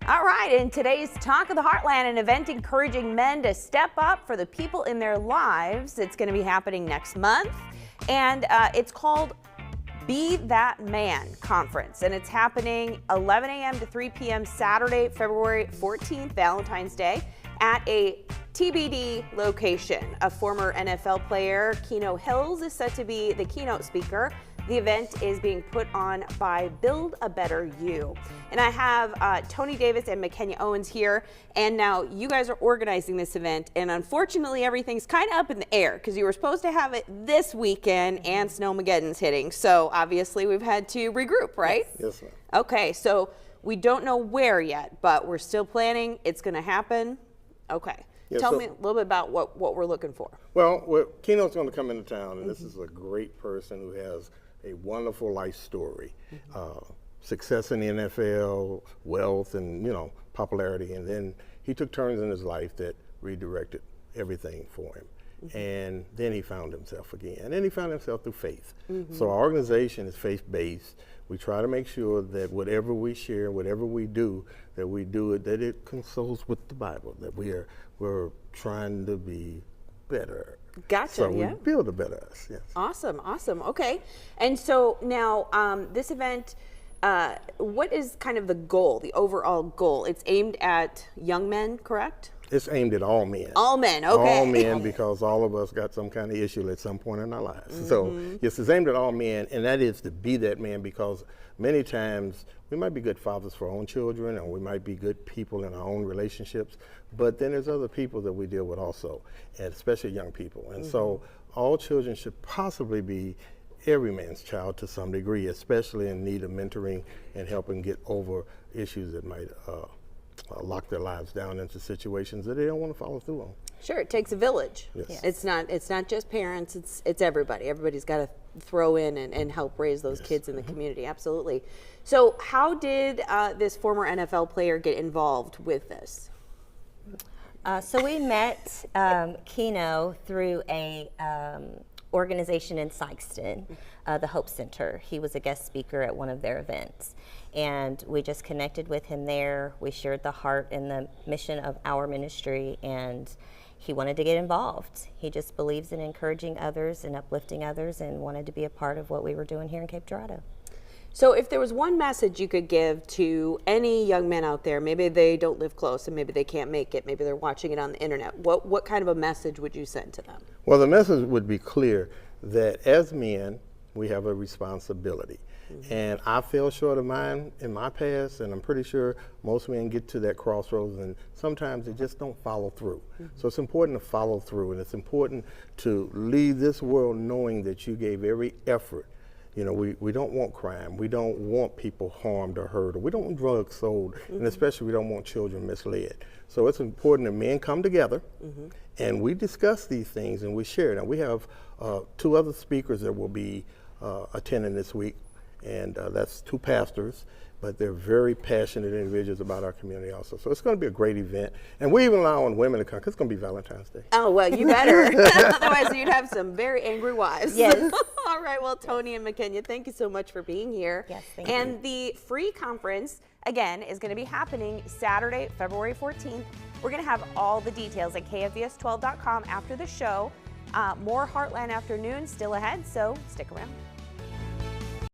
All right, in today's Talk of the Heartland, an event encouraging men to step up for the people in their lives. It's going to be happening next month, and it's called Be That Man Conference, and it's happening 11 a.m. to 3 p.m. Saturday, February 14th, Valentine's Day, at a TBD location. A former NFL player, Keno Hills, is set to be the keynote speaker. The event is being put on by Build a Better You. And I have Tony Davis and McKenya Owens here, and now you guys are organizing this event, and unfortunately everything's kind of up in the air because you were supposed to have it this weekend and Snowmageddon's hitting, so obviously we've had to regroup, right? Yes, ma'am. Okay, so we don't know where yet, but we're still planning. It's going to happen. Okay. Yeah, Tell so me a little bit about what we're looking for. Well, Keno's going to come into town, and this is a great person who has a wonderful life story, success in the NFL, wealth, and popularity. And then he took turns in his life that redirected everything for him. And then he found himself again. And then he found himself through faith. So our organization is faith-based. We try to make sure that whatever we share, whatever we do, that we do it, that it consoles with the Bible, that we're trying to be better. Gotcha, so yeah. we build a better us, yes. Awesome, awesome. Okay. And so now this event, what is kind of the goal, the overall goal? It's aimed at young men, correct? It's aimed at all men. All men, okay. All men, because all of us got some kind of issue at some point in our lives. So yes, it's aimed at all men, and that is to be that man, because many times we might be good fathers for our own children, or we might be good people in our own relationships, but then there's other people that we deal with also, and especially young people. And so all children should possibly be every man's child to some degree, especially in need of mentoring and helping get over issues that might lock their lives down into situations that they don't want to follow through on. Sure, it takes a village. Yes. It's not just parents, it's everybody. Everybody's got to throw in and help raise those kids in the community, absolutely. So how did this former NFL player get involved with this? So we met Keno through a organization in Sikeston, the Hope Center. He was a guest speaker at one of their events, and we just connected with him there. We shared the heart and the mission of our ministry, and he wanted to get involved. He just believes in encouraging others and uplifting others, and wanted to be a part of what we were doing here in Cape Girardeau. So if there was one message you could give to any young men out there, maybe they don't live close and maybe they can't make it, maybe they're watching it on the internet, what kind of a message would you send to them? Well, the message would be clear that as men, we have a responsibility. And I fell short of mine in my past, and I'm pretty sure most men get to that crossroads, and sometimes they just don't follow through. So it's important to follow through, and it's important to leave this world knowing that you gave every effort. We don't want crime. We don't want people harmed or hurt, or we don't want drugs sold, and especially we don't want children misled. So it's important that men come together and we discuss these things and we share. Now we have 2 other speakers that will be attending this week, and that's 2 pastors, but they're very passionate individuals about our community also. So it's going to be a great event. And we're even allowing women to come, because it's going to be Valentine's Day. Oh, well, you better. Otherwise, you'd have some very angry wives. Yes. All right, well, Tony and McKenya, thank you so much for being here. Yes, thank you. And the free conference, again, is going to be happening Saturday, February 14th. We're going to have all the details at KFVS12.com after the show. More Heartland Afternoon still ahead, so stick around.